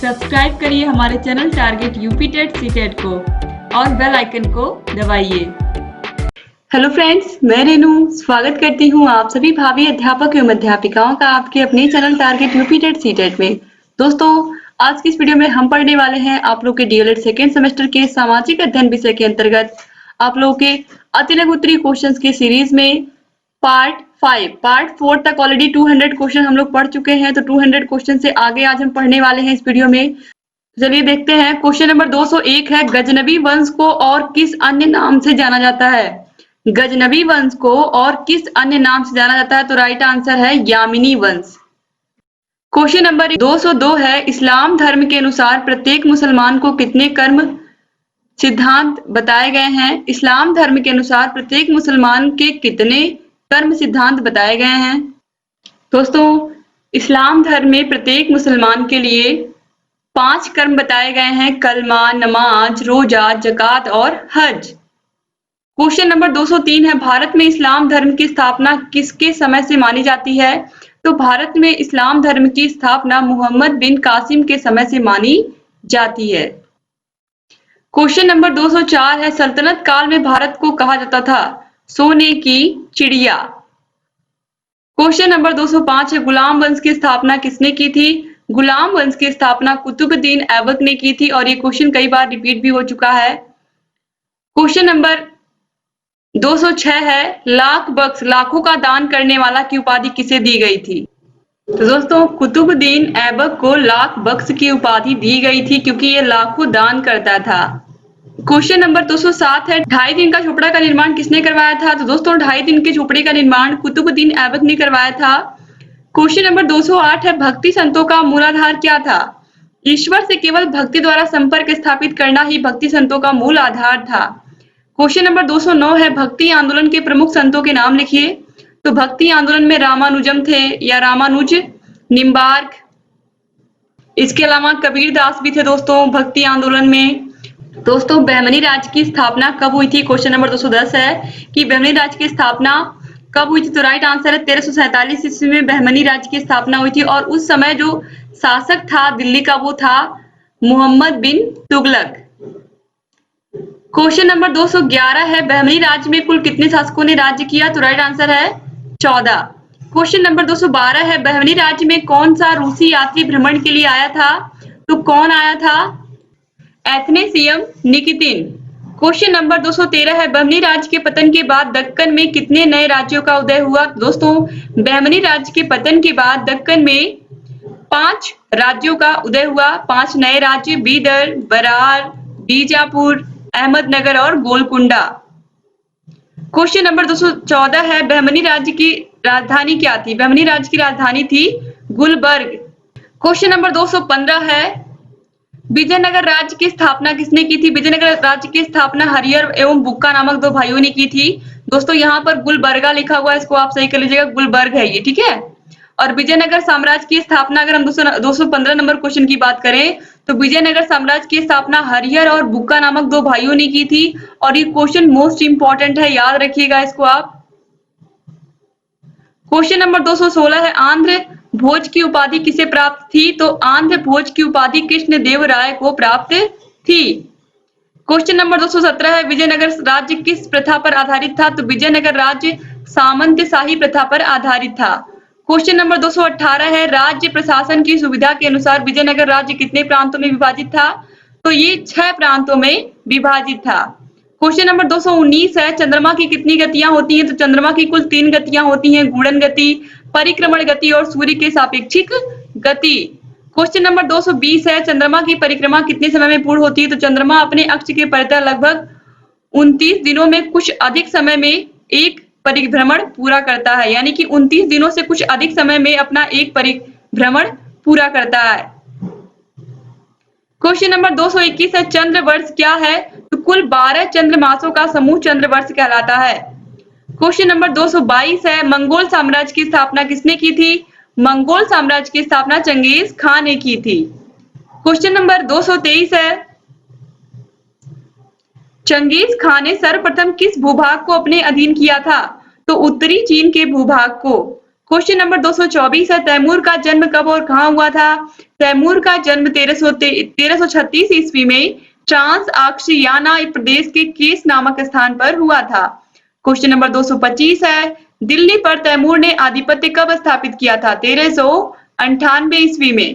Subscribe करिए हमारे channel target UP TET CTET को और बेल आइकन को दबाइए। हेलो फ्रेंड्स, मैं रेनू स्वागत करती हूँ आप सभी भावी अध्यापक एवं अध्यापिकाओं का आपके अपने channel target UP TET CTET में। दोस्तों, आज की इस वीडियो में हम पढ़ने वाले हैं आप लोग के डीएलएड सेकेंड सेमेस्टर के सामाजिक अध्ययन विषय के अंतर्गत आप लोगों के अति लघु उत्तरीय क्वेश्चंस के सीरीज में पार्ट 4 तक ऑलरेडी 200 क्वेश्चन हम लोग पढ़ चुके हैं। तो 200 क्वेश्चन से आगे आज हम पढ़ने वाले हैं इस वीडियो में। चलिए देखते हैं। क्वेश्चन नंबर 201 है, गजनवी वंश को और किस अन्य नाम से जाना जाता है? गजनवी वंश को और किस अन्य नाम से जाना जाता है? तो राइट आंसर है यामिनी वंश। क्वेश्चन नंबर 202 है, इस्लाम धर्म के अनुसार प्रत्येक मुसलमान को कितने कर्म सिद्धांत बताए गए हैं? इस्लाम धर्म के अनुसार प्रत्येक मुसलमान के कितने कर्म सिद्धांत बताए गए हैं? दोस्तों, इस्लाम धर्म में प्रत्येक मुसलमान के लिए 5 कर्म बताए गए हैं: कलमा, नमाज, रोजा, जकात और हज। क्वेश्चन नंबर 203 है, भारत में इस्लाम धर्म की स्थापना किसके समय से मानी जाती है? तो भारत में इस्लाम धर्म की स्थापना मोहम्मद बिन कासिम के समय से मानी जाती है। क्वेश्चन नंबर 204 है, सल्तनत काल में भारत को कहा जाता था सोने की चिड़िया। क्वेश्चन नंबर 205 है, गुलाम वंश की स्थापना किसने की थी? गुलाम वंश की स्थापना कुतुबुद्दीन ऐबक ने की थी और ये क्वेश्चन कई बार रिपीट भी हो चुका है। क्वेश्चन नंबर 206 है, लाख बख्श लाखों का दान करने वाला की उपाधि किसे दी गई थी? तो दोस्तों, कुतुबुद्दीन ऐबक को लाख बख्श की उपाधि दी गई थी क्योंकि ये लाखों दान करता था। क्वेश्चन नंबर 207 है, 2.5 दिन का झोपड़ा का निर्माण किसने करवाया था? तो दोस्तों, 2.5 दिन के झोपड़े का निर्माण कुतुबुद्दीन ऐबक ने करवाया था। क्वेश्चन नंबर 208 है, भक्ति संतों का मूलाधार क्या था? ईश्वर से केवल भक्ति द्वारा संपर्क स्थापित करना ही भक्ति संतों का मूल आधार था। क्वेश्चन नंबर 209 है, भक्ति आंदोलन के प्रमुख संतों के नाम लिखिए। तो भक्ति आंदोलन में रामानुजम थे या रामानुज, निम्बार्क, इसके अलावा कबीर दास भी थे दोस्तों भक्ति आंदोलन में। दोस्तों, बहमनी राज्य की स्थापना कब हुई थी? क्वेश्चन नंबर 210 है कि बहमनी राज्य की स्थापना कब हुई थी? तो राइट आंसर है 1347 ईस्वी में बहमनी राज्य की स्थापना हुई थी और उस समय जो शासक था दिल्ली का वो था मोहम्मद बिन तुगलक। क्वेश्चन नंबर 211 है, बहमनी राज्य में कुल कितने शासकों ने राज्य किया? तो राइट आंसर है 14। क्वेश्चन नंबर 212 है, बहमनी राज्य में कौन सा रूसी यात्री भ्रमण के लिए आया था? तो कौन आया था? एथनेसियम निकितिन। क्वेश्चन नंबर 213 है, बहमनी राज्य के पतन के बाद दक्कन में कितने नए राज्यों का उदय हुआ? दोस्तों, बहमनी राज्य के पतन के बाद दक्कन में 5 राज्यों का उदय हुआ। 5 नए राज्य: बीदर, बरार, बीजापुर, अहमदनगर और गोलकुंडा। क्वेश्चन नंबर 214 है, बहमनी राज्य की राजधानी क्या थी? बहमनी राज्य की राजधानी थी गुलबर्ग। क्वेश्चन नंबर 215 है, विजयनगर राज्य की स्थापना किसने की थी? विजयनगर राज्य की स्थापना हरिहर एवं बुक्का नामक 2 भाइयों ने की थी। दोस्तों, यहाँ पर गुलबर्गा लिखा हुआ है, इसको आप सही कर लीजिएगा, गुलबर्ग है ये, ठीक है। और विजयनगर साम्राज्य की स्थापना अगर हम 215 नंबर क्वेश्चन की बात करें तो विजयनगर साम्राज्य की स्थापना हरिहर और बुक्का नामक 2 भाइयों ने की थी और ये क्वेश्चन मोस्ट इंपॉर्टेंट है, याद रखिएगा इसको आप। क्वेश्चन नंबर 216 है, आंध्र भोज की उपाधि किसे प्राप्त थी? तो आंध्र भोज की उपाधि कृष्णदेव राय को प्राप्त थी। क्वेश्चन नंबर 217 है, विजयनगर राज्य किस प्रथा पर आधारित था? तो विजयनगर राज्य सामंतशाही प्रथा पर आधारित था। क्वेश्चन नंबर 218 है, राज्य प्रशासन की सुविधा के अनुसार विजयनगर राज्य कितने प्रांतों में विभाजित था? तो ये 6 प्रांतों में विभाजित था। क्वेश्चन नंबर 219 है, चंद्रमा की कितनी गतियां होती हैं? तो चंद्रमा की कुल 3 गतियां होती हैं: घूर्णन गति, परिक्रमण गति और सूर्य के सापेक्षिक गति। क्वेश्चन नंबर 220 है, चंद्रमा की परिक्रमा कितने समय में पूर्ण होती है? तो चंद्रमा अपने अक्ष के परितः लगभग 29 दिनों में कुछ अधिक समय में एक परिभ्रमण पूरा करता है, यानी कि 29 दिनों से कुछ अधिक समय में अपना एक परिभ्रमण पूरा करता है। क्वेश्चन नंबर 221 है, चंद्र वर्ष क्या है? तो कुल 12 चंद्र मासों का समूह चंद्र वर्ष कहलाता है। क्वेश्चन नंबर 222 है, मंगोल साम्राज्य की स्थापना किसने की थी? मंगोल साम्राज्य की स्थापना चंगेज खान ने की थी। क्वेश्चन नंबर 223 है, चंगेज खान ने सर्वप्रथम किस भूभाग को अपने अधीन किया था? तो उत्तरी चीन के भूभाग को। क्वेश्चन नंबर 224 है, तैमूर का जन्म कब और कहाँ हुआ था? तैमूर का जन्म 1336 ईस्वी में ट्रांस आक्शियाना प्रदेश के केस नामक स्थान पर हुआ था। क्वेश्चन नंबर 225 है, दिल्ली पर तैमूर ने आधिपत्य कब स्थापित किया था? 1398 ईस्वी में।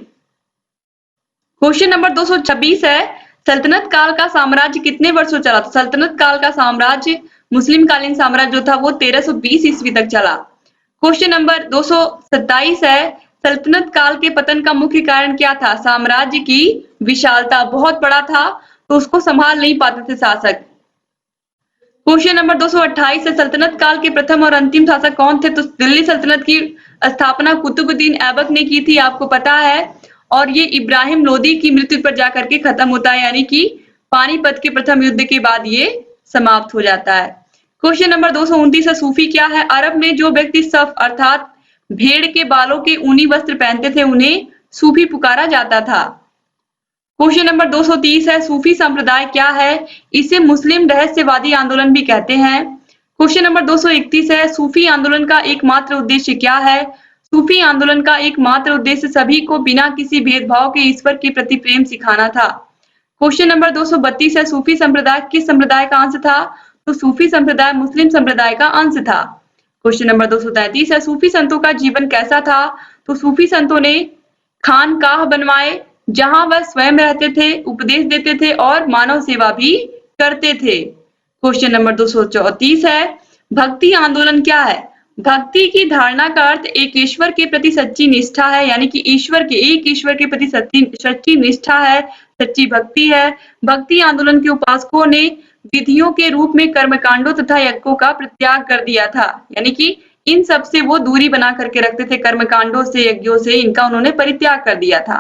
क्वेश्चन नंबर 226 है, सल्तनत काल का साम्राज्य कितने वर्षों चला? तो सल्तनत काल का साम्राज्य, मुस्लिम कालीन साम्राज्य जो था वो 1320 ईस्वी तक चला। क्वेश्चन नंबर 227 है, सल्तनत काल के पतन का मुख्य कारण क्या था? साम्राज्य की विशालता, बहुत बड़ा था तो उसको संभाल नहीं पाते थे शासक। क्वेश्चन नंबर 228 है, सल्तनत काल के प्रथम और अंतिम शासक कौन थे? तो दिल्ली सल्तनत की स्थापना कुतुबुद्दीन ऐबक ने की थी, आपको पता है, और ये इब्राहिम लोदी की मृत्यु पर जाकर के खत्म होता है, यानी कि पानीपत के प्रथम युद्ध के बाद ये समाप्त हो जाता है। क्वेश्चन नंबर 229 है, सूफी क्या है? अरब में जो व्यक्ति सफ अर्थात भेड़ के बालों के ऊनी वस्त्र पहनते थे उन्हें सूफी पुकारा जाता था। क्वेश्चन नंबर 230 है, सूफी संप्रदाय क्या है? इसे मुस्लिम रहस्यवादी आंदोलन भी कहते हैं। क्वेश्चन नंबर 231 है, सूफी आंदोलन का एकमात्र उद्देश्य क्या है? सूफी आंदोलन का एकमात्र उद्देश्य सभी को बिना किसी भेदभाव के ईश्वर के प्रति प्रेम सिखाना था। क्वेश्चन नंबर 232 है, सूफी संप्रदाय किस संप्रदाय का अंश था? तो सूफी संप्रदाय मुस्लिम संप्रदाय का अंश था। क्वेश्चन नंबर 233 है, सूफी संतों का जीवन कैसा था? तो सूफी संतों ने खानकाह बनवाए जहां वह स्वयं रहते थे, उपदेश देते थे और मानव सेवा भी करते थे। क्वेश्चन नंबर 234 है, भक्ति आंदोलन क्या है? भक्ति की धारणा का अर्थ एक ईश्वर के प्रति सच्ची निष्ठा है, यानी कि एक ईश्वर के प्रति सच्ची निष्ठा है, सच्ची भक्ति है। भक्ति आंदोलन के उपासकों ने विधियों के रूप में कर्मकांडों तथा यज्ञों का परित्याग कर दिया था, यानी कि इन सब से वो दूरी बना करके रखते थे, कर्मकांडों से, यज्ञों से, इनका उन्होंने परित्याग कर दिया था।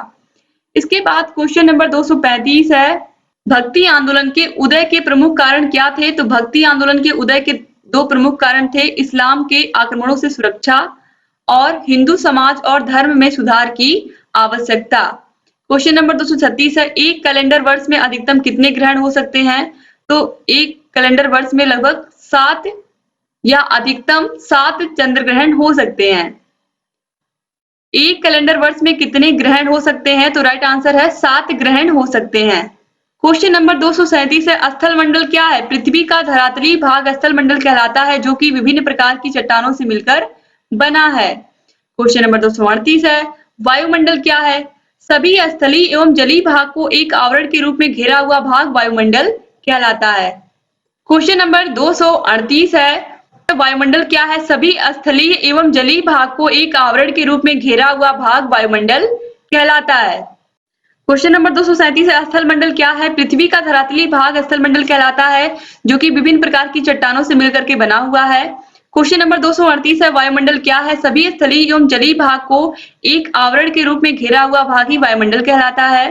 इसके बाद क्वेश्चन नंबर 235 है, भक्ति आंदोलन के उदय के प्रमुख कारण क्या थे? तो भक्ति आंदोलन के उदय के दो प्रमुख कारण थे, इस्लाम के आक्रमणों से सुरक्षा और हिंदू समाज और धर्म में सुधार की आवश्यकता। क्वेश्चन नंबर 236 है, एक कैलेंडर वर्ष में अधिकतम कितने ग्रहण हो सकते हैं? तो एक कैलेंडर वर्ष में लगभग 7 या अधिकतम 7 चंद्र ग्रहण हो सकते हैं। एक कैलेंडर वर्ष में कितने ग्रहण हो सकते हैं? तो राइट आंसर है 7 ग्रहण हो सकते हैं। क्वेश्चन नंबर 237 है, स्थल मंडल क्या है? पृथ्वी का धरातली भाग स्थल मंडल कहलाता है, जो कि विभिन्न प्रकार की चट्टानों से मिलकर बना है। क्वेश्चन नंबर 238 है, वायुमंडल क्या है? सभी स्थलीय एवं जलीय भाग को एक आवरण के रूप में घेरा हुआ भाग वायुमंडल कहलाता है। क्वेश्चन नंबर 238 है, वायुमंडल क्या है? सभी स्थलीय एवं जलीय भाग को एक आवरण के रूप में घेरा हुआ भाग वायुमंडल कहलाता है। क्वेश्चन नंबर 237 है, स्थल मंडल क्या है? पृथ्वी का धरातली भाग स्थल मंडल कहलाता है, जो कि विभिन्न प्रकार की चट्टानों से मिलकर के बना हुआ है। क्वेश्चन नंबर 238 है, वायुमंडल क्या है? सभी स्थलीय एवं जलीय भाग को एक आवरण के रूप में घेरा हुआ भाग ही वायुमंडल कहलाता है।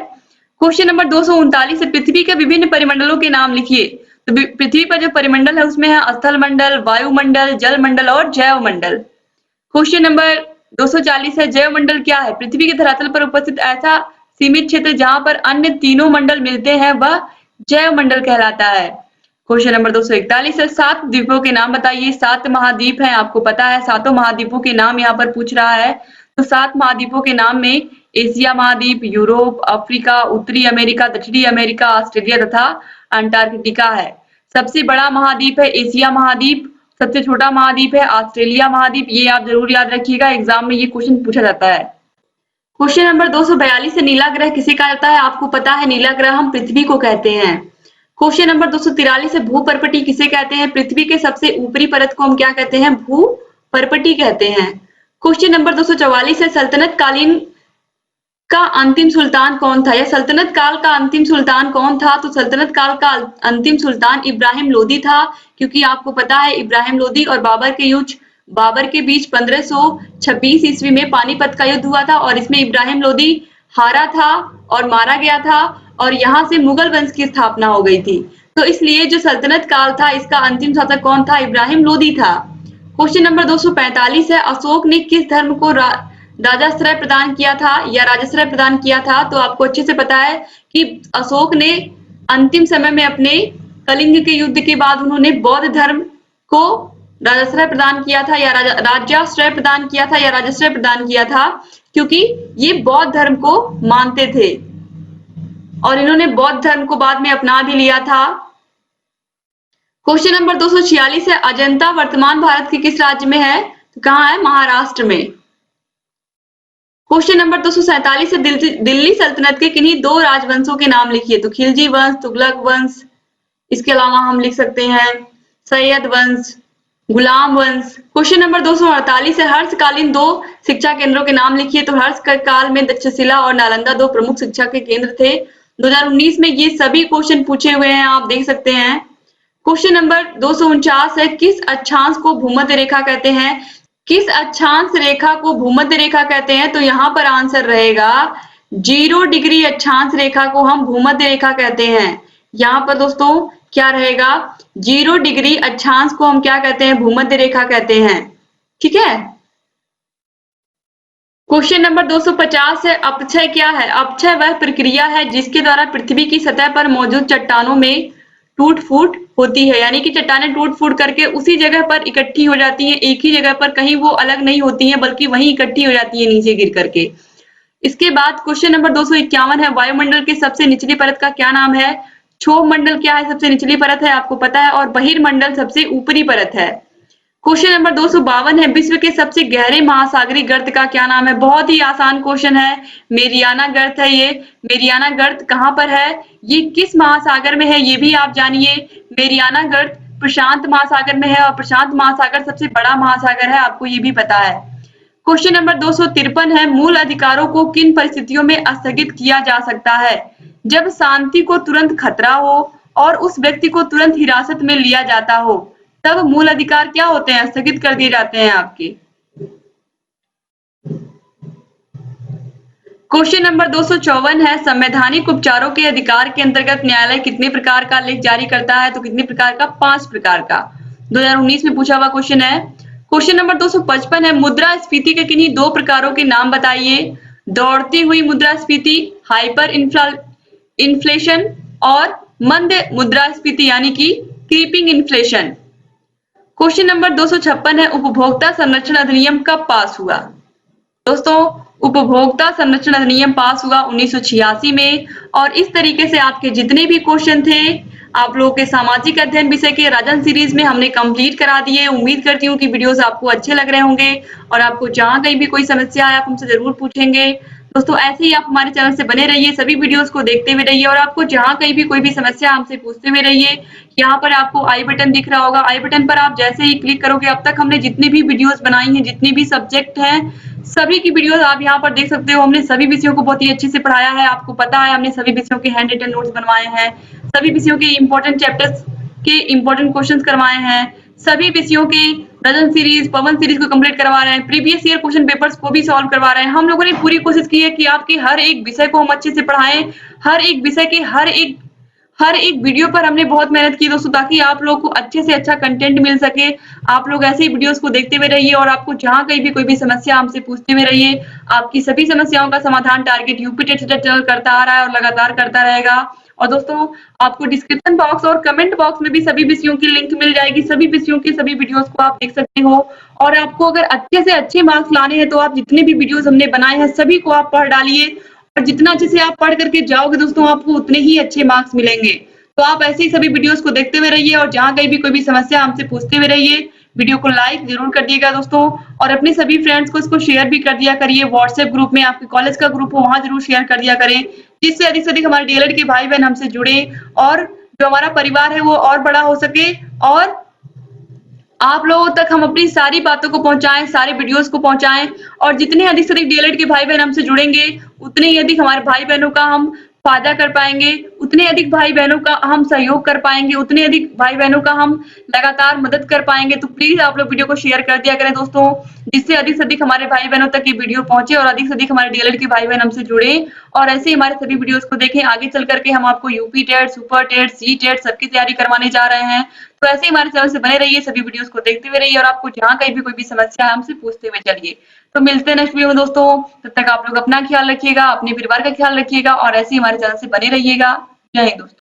क्वेश्चन नंबर 239 है, पृथ्वी के विभिन्न परिमंडलों के नाम लिखिए। तो पृथ्वी पर जो परिमंडल है उसमें है स्थल मंडल, वायुमंडल, जल मंडल और जैव मंडल। क्वेश्चन नंबर 240 है, जैव मंडल क्या है? पृथ्वी के धरातल पर उपस्थित ऐसा सीमित क्षेत्र जहां पर अन्य तीनों मंडल मिलते हैं वह जैव मंडल कहलाता है। क्वेश्चन नंबर 241 है, 7 द्वीपों के नाम बताइए। 7 महाद्वीप हैं, आपको पता है, 7 महाद्वीपों के नाम यहाँ पर पूछ रहा है। तो 7 महाद्वीपों के नाम में एशिया महाद्वीप, यूरोप, अफ्रीका, उत्तरी अमेरिका, दक्षिणी अमेरिका, ऑस्ट्रेलिया तथा अंटार्कटिका है। सबसे बड़ा महाद्वीप है एशिया महाद्वीप, सबसे छोटा महाद्वीप है ऑस्ट्रेलिया महाद्वीप। ये आप जरूर याद रखिएगा, एग्जाम में ये क्वेश्चन पूछा जाता है। क्वेश्चन नंबर 242 से, नीला ग्रह किसे कहता है? आपको पता है, नीला ग्रह हम पृथ्वी को कहते हैं। क्वेश्चन नंबर 243 है, भूपर्पटी किसे कहते हैं? पृथ्वी के सबसे ऊपरी परत को हम क्या कहते हैं? भूपर्पटी कहते हैं। क्वेश्चन नंबर 244 है, सल्तनत कालीन का अंतिम सुल्तान कौन था? या सल्तनत काल का अंतिम सुल्तान कौन था? तो सल्तनत काल का अंतिम सुल्तान इब्राहिम लोदी था, क्योंकि आपको पता है इब्राहिम लोदी और बाबर के बीच 1526 ईस्वी में पानीपत का युद्ध हुआ था और इसमें इब्राहिम लोदी हारा था और मारा गया था और यहाँ से मुगल वंश की स्थापना हो गई थी। तो इसलिए जो सल्तनत काल था इसका अंतिम शासक कौन था? इब्राहिम लोदी था। क्वेश्चन नंबर 245 है, अशोक ने किस धर्म को राजाश्रय प्रदान किया था या राजाश्रय प्रदान किया था? तो आपको अच्छे से पता है कि अशोक ने अंतिम समय में अपने कलिंग के युद्ध के बाद उन्होंने बौद्ध धर्म को राजाश्रय प्रदान किया था या राज्याश्रय प्रदान किया था या राजाश्रय प्रदान किया था, क्योंकि ये बौद्ध धर्म को मानते थे और इन्होंने बौद्ध धर्म को बाद में अपना भी लिया था। क्वेश्चन नंबर 246 है, अजंता वर्तमान भारत के किस राज्य में है? तो कहाँ है? महाराष्ट्र में। क्वेश्चन नंबर 247 है, दिल्ली सल्तनत के किन्हीं दो राजवंशों के नाम लिखिए। तो खिलजी वंश, तुगलक वंश, इसके अलावा हम लिख सकते हैं सैयद वंश, गुलाम वंश। क्वेश्चन नंबर 248 है, हर्षकालीन दो शिक्षा केंद्रों के नाम लिखिए। तो हर्ष काल में तक्षशिला और नालंदा दो प्रमुख शिक्षा के केंद्र थे। 2019 में ये सभी क्वेश्चन पूछे हुए हैं, आप देख सकते हैं। क्वेश्चन नंबर 249 है, किस अक्षांश को भूमध्य रेखा कहते हैं? किस अक्षांश रेखा को भूमध्य रेखा कहते हैं? तो यहाँ पर आंसर रहेगा 0 डिग्री अक्षांश रेखा को हम भूमध्य रेखा कहते हैं। यहाँ पर दोस्तों क्या रहेगा? 0 डिग्री अक्षांश को हम क्या कहते हैं? भूमध्य रेखा कहते हैं। ठीक है। क्वेश्चन नंबर 250 है, अपक्षय क्या है? अपक्षय वह प्रक्रिया है जिसके द्वारा पृथ्वी की सतह पर मौजूद चट्टानों में टूट फूट होती है, यानी कि चट्टानें टूट फूट करके उसी जगह पर इकट्ठी हो जाती हैं, एक ही जगह पर, कहीं वो अलग नहीं होती हैं बल्कि वहीं इकट्ठी हो जाती है नीचे गिर करके। इसके बाद क्वेश्चन नंबर 251 है, वायुमंडल के सबसे निचली परत का क्या नाम है? क्षोभ मंडल क्या है? सबसे निचली परत है, आपको पता है, और बहिर्मंडल सबसे ऊपरी परत है। क्वेश्चन नंबर 252 है, विश्व के सबसे गहरे महासागरीय गर्त का क्या नाम है? बहुत ही आसान क्वेश्चन है, मेरियाना गर्त है ये। मेरियाना गर्त कहाँ पर है? ये किस महासागर में है ये भी आप जानिए। मेरियाना गर्त प्रशांत महासागर में है और प्रशांत महासागर सबसे बड़ा महासागर है, आपको ये भी पता है। क्वेश्चन नंबर 253 है, मूल अधिकारों को किन परिस्थितियों में स्थगित किया जा सकता है? जब शांति को तुरंत खतरा हो और उस व्यक्ति को तुरंत हिरासत में लिया जाता हो, तब मूल अधिकार क्या होते हैं? स्थगित कर दिए जाते हैं आपके। क्वेश्चन नंबर 254 है, संवैधानिक उपचारों के अधिकार के अंतर्गत न्यायालय कितने प्रकार का लेख जारी करता है? तो कितने प्रकार का? 5 प्रकार का। 2019 में पूछा हुआ क्वेश्चन है। क्वेश्चन नंबर 255 है, मुद्रास्फीति के किन्हीं दो प्रकारों के नाम बताइए। दौड़ती हुई मुद्रास्फीति, हाइपर इन्फ्लेशन, और मंद मुद्रास्फीति यानी कि क्रीपिंग इन्फ्लेशन। क्वेश्चन नंबर 256 है, उपभोक्ता संरक्षण अधिनियम कब पास हुआ? दोस्तों उपभोक्ता संरक्षण अधिनियम पास हुआ 1986 में। और इस तरीके से आपके जितने भी क्वेश्चन थे आप लोगों के सामाजिक अध्ययन विषय के राजन सीरीज में हमने कंप्लीट करा दिए। उम्मीद करती हूँ कि वीडियोस आपको अच्छे लग रहे होंगे और आपको जहां कहीं भी कोई समस्या है आप हमसे जरूर पूछेंगे। दोस्तों ऐसे ही आप हमारे चैनल से बने रहिए, सभी वीडियोस को देखते हुए रहिए और आपको जहां कहीं भी कोई भी समस्या हमसे पूछते हुए रहिए। यहाँ पर आपको आई बटन दिख रहा होगा, आई बटन पर आप जैसे ही क्लिक करोगे, अब तक हमने जितनी भी वीडियोस बनाई हैं, जितनी भी सब्जेक्ट हैं, सभी की वीडियोस आप यहाँ पर देख सकते हो। हमने सभी विषयों को बहुत ही अच्छे से पढ़ाया है, आपको पता है हमने सभी विषयों के हैंड रिटन नोट्स बनवाए हैं, सभी विषयों के इंपॉर्टेंट चैप्टर्स के इंपॉर्टेंट क्वेश्चंस करवाए हैं, सभी विषयों के रजन सीरीज, पवन सीरीज को कंप्लीट करवा रहे हैं, प्रीवियस ईयर क्वेश्चन पेपर्स को भी सॉल्व करवा रहे हैं। हम लोगों ने पूरी कोशिश की है कि आपके हर एक विषय को हम अच्छे से पढ़ाएं, हर एक विषय के हर एक वीडियो पर हमने बहुत मेहनत की दोस्तों, ताकि आप लोग को अच्छे से अच्छा कंटेंट मिल सके। आप लोग ऐसे ही वीडियोस को देखते हुए रहिए और आपको जहां कहीं भी कोई भी समस्या हमसे पूछते हुए रहिए। आपकी सभी समस्याओं का समाधान टारगेट यूपी टेट चैनल करता आ रहा है और लगातार करता रहेगा। और दोस्तों आपको डिस्क्रिप्शन बॉक्स और कमेंट बॉक्स में भी सभी विषयों की लिंक मिल जाएगी, सभी विषयों के सभी वीडियोस को आप देख सकते हो। और आपको अगर अच्छे से अच्छे मार्क्स लाने हैं तो आप जितने भी वीडियोस हमने बनाए हैं सभी को आप पढ़ डालिए, और जितना अच्छे से आप पढ़ करके जाओगे दोस्तों आपको उतने ही अच्छे मार्क्स मिलेंगे। तो आप ऐसे ही सभी वीडियोस को देखते हुए रहिए और जहां कहीं भी कोई भी समस्या हमसे पूछते हुए रहिए। वीडियो को लाइक जरूर कर दिएगा दोस्तों, और अपने सभी फ्रेंड्स को इसको शेयर भी कर दिया करिए। व्हाट्सएप ग्रुप में, आपके कॉलेज का ग्रुप हो वहां जरूर शेयर कर दिया करें, जिससे अधिक से अधिक हमारे डीएलएड के भाई बहन हमसे जुड़े और जो हमारा परिवार है वो और बड़ा हो सके, और आप लोगों तक हम अपनी सारी बातों को पहुंचाएं, सारे वीडियोस को पहुंचाएं। और जितने अधिक से अधिक डीएलएड के भाई बहन हमसे जुड़ेंगे उतने ही अधिक हमारे भाई बहनों का हम फायदा कर पाएंगे, उतने अधिक भाई बहनों का हम सहयोग कर पाएंगे, उतने अधिक भाई बहनों का हम लगातार मदद कर पाएंगे। तो प्लीज आप लोग वीडियो को शेयर कर दिया करें दोस्तों, जिससे अधिक से अधिक हमारे भाई बहनों तक ये वीडियो पहुंचे और अधिक से अधिक हमारे डीएलएड के भाई बहन हमसे जुड़े और ऐसे ही हमारे सभी वीडियोस को देखें। आगे चल करके हम आपको UP TET, super TET, C TET सबकी तैयारी करवाने जा रहे हैं। तो ऐसे ही हमारे चैनल से बने रहिए, सभी वीडियोस को देखते हुए रहिए और आपको जहां कहीं भी कोई भी समस्या है हमसे पूछते हुए चलिए। तो मिलते हैं नेक्स्ट वीडियो में दोस्तों, तब तक आप लोग अपना ख्याल रखिएगा, अपने परिवार का ख्याल रखिएगा और ऐसे ही हमारे चैनल से बने रहिएगा। जय हिंद दोस्तों।